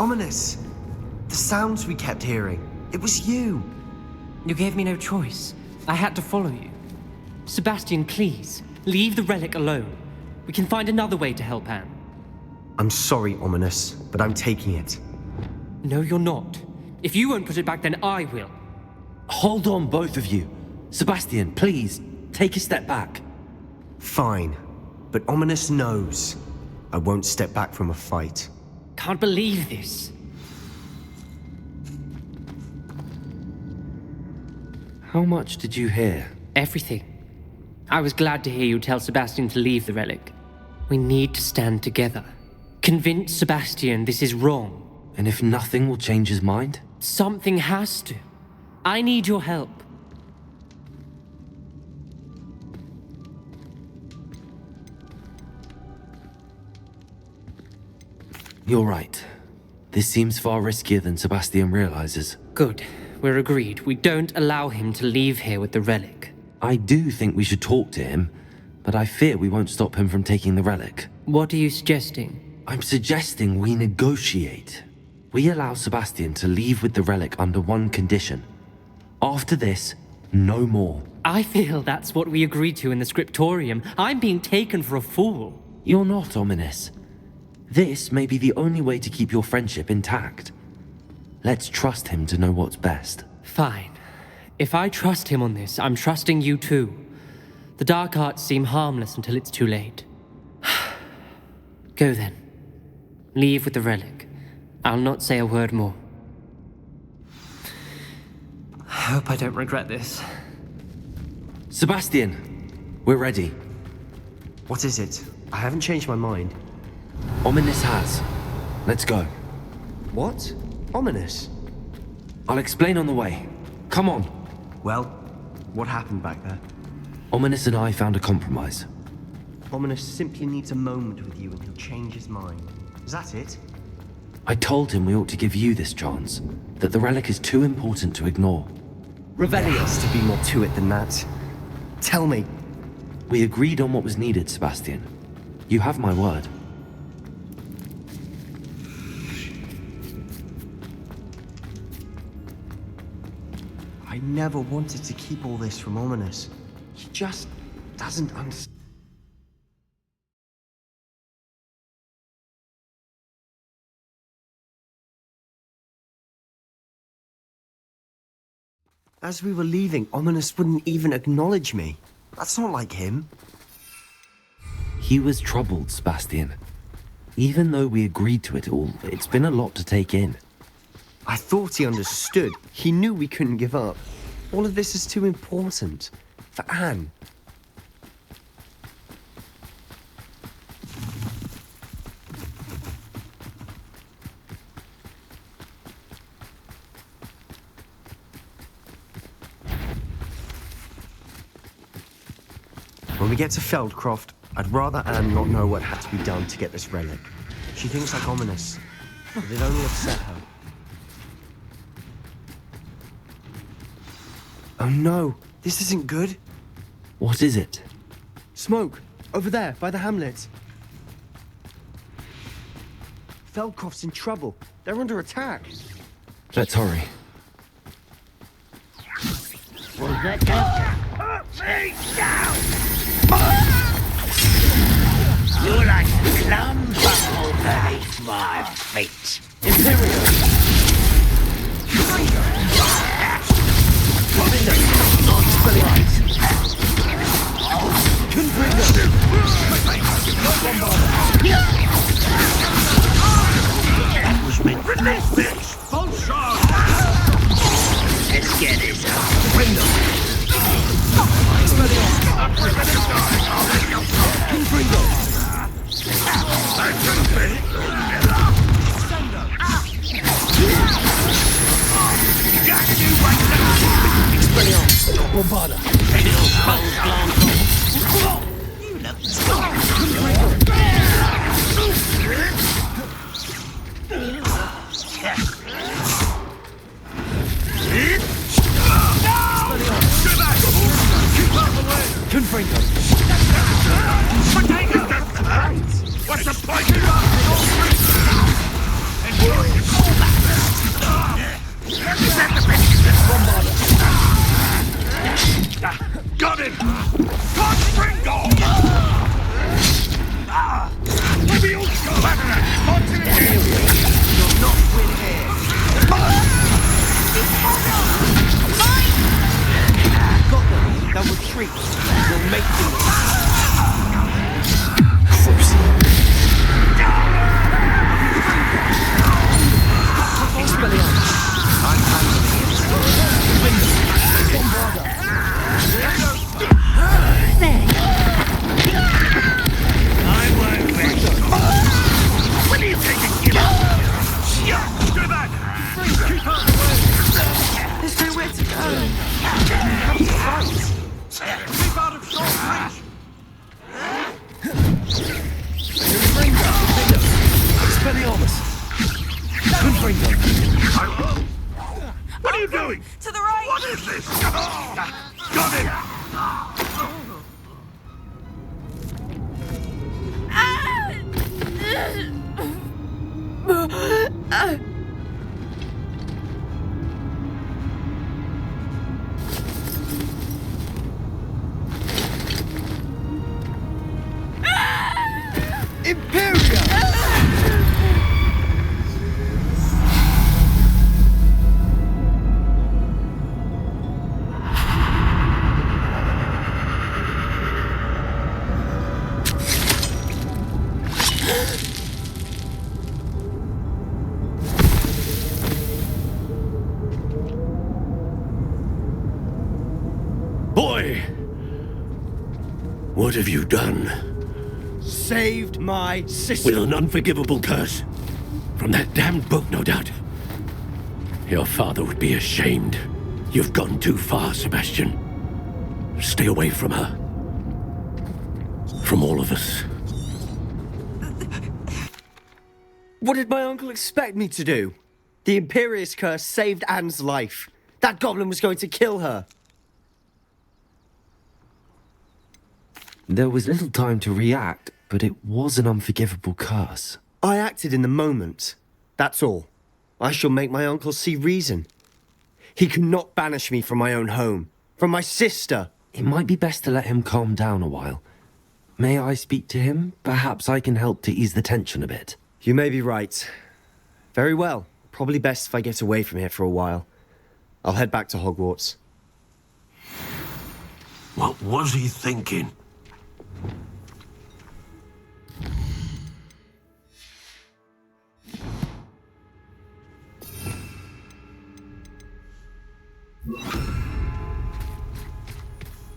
Ominous! The sounds we kept hearing. It was you! You gave me no choice. I had to follow you. Sebastian, please, leave the relic alone. We can find another way to help Anne. I'm sorry, Ominous, but I'm taking it. No, you're not. If you won't put it back, then I will. Hold on, both of you. Sebastian, please, take a step back. Fine, but Ominous knows. I won't step back from a fight. Can't believe this. How much did you hear? Everything. I was glad to hear you tell Sebastian to leave the relic. We need to stand together. Convince Sebastian this is wrong. And if nothing will change his mind? Something has to. I need your help. You're right. This seems far riskier than Sebastian realizes. Good. We're agreed. We don't allow him to leave here with the relic. I do think we should talk to him, but I fear we won't stop him from taking the relic. What are you suggesting? I'm suggesting we negotiate. We allow Sebastian to leave with the relic under one condition. After this, no more. I feel that's what we agreed to in the scriptorium. I'm being taken for a fool. You're not, Ominous. This may be the only way to keep your friendship intact. Let's trust him to know what's best. Fine. If I trust him on this, I'm trusting you too. The dark arts seem harmless until it's too late. Go then. Leave with the relic. I'll not say a word more. I hope I don't regret this. Sebastian, we're ready. What is it? I haven't changed my mind. Ominous has. Let's go. What? Ominous? I'll explain on the way. Come on. Well, what happened back there? Ominous and I found a compromise. Ominous simply needs a moment with you and he'll change his mind. Is that it? I told him we ought to give you this chance, that the relic is too important to ignore. There has to be more to it than that. Tell me. We agreed on what was needed, Sebastian. You have my word. I never wanted to keep all this from Ominous. He just doesn't understand. As we were leaving, Ominous wouldn't even acknowledge me. That's not like him. He was troubled, Sebastian. Even though we agreed to it all, it's been a lot to take in. I thought he understood. He knew we couldn't give up. All of this is too important. For Anne. When we get to Feldcroft, I'd rather Anne not know what had to be done to get this relic. She thinks I'm ominous, but it'd only upset her. Oh no, this isn't good. What is it? Smoke, over there, by the hamlet. Feldcroft's in trouble. They're under attack. Let's hurry. Was that Take down! You're like a clump beneath my feet. Imperial! Release this! Full shot! Let's get this out. Window! Bombarda. What's the point? Got him! Confringo! You'll not win here. Got them. They'll retreat. We'll make them. What are you doing? To the right! What is this? Got him! Boy! What have you done? Saved my sister. With an unforgivable curse. From that damned book, no doubt. Your father would be ashamed. You've gone too far, Sebastian. Stay away from her. From all of us. What did my uncle expect me to do? The Imperious curse saved Anne's life. That goblin was going to kill her. There was little time to react, but it was an unforgivable curse. I acted in the moment. That's all. I shall make my uncle see reason. He cannot banish me from my own home. From my sister. It might be best to let him calm down a while. May I speak to him? Perhaps I can help to ease the tension a bit. You may be right. Very well. Probably best if I get away from here for a while. I'll head back to Hogwarts. What was he thinking?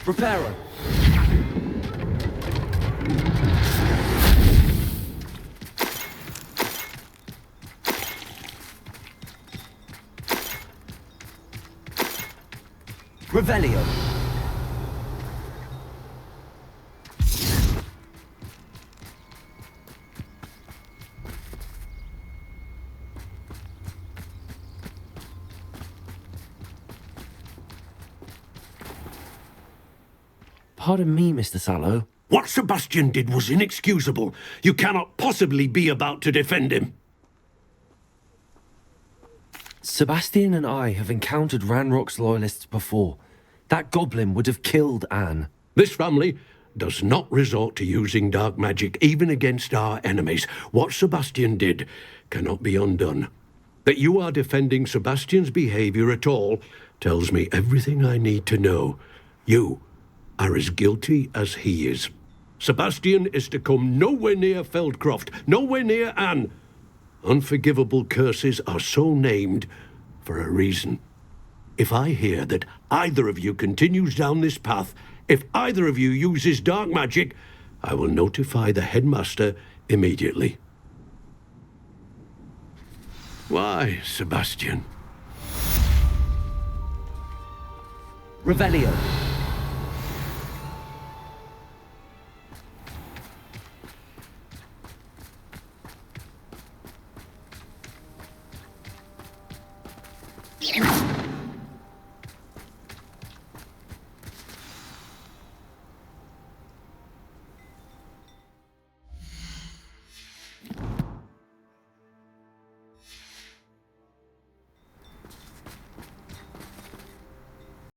Reparo. Revelio. Pardon me, Mr. Sallow. What Sebastian did was inexcusable. You cannot possibly be about to defend him. Sebastian and I have encountered Ranrock's Loyalists before. That goblin would have killed Anne. This family does not resort to using dark magic even against our enemies. What Sebastian did cannot be undone. That you are defending Sebastian's behavior at all tells me everything I need to know. You are as guilty as he is. Sebastian is to come nowhere near Feldcroft, nowhere near Anne. Unforgivable curses are so named for a reason. If I hear that either of you continues down this path, if either of you uses dark magic, I will notify the headmaster immediately. Why, Sebastian? Revelio.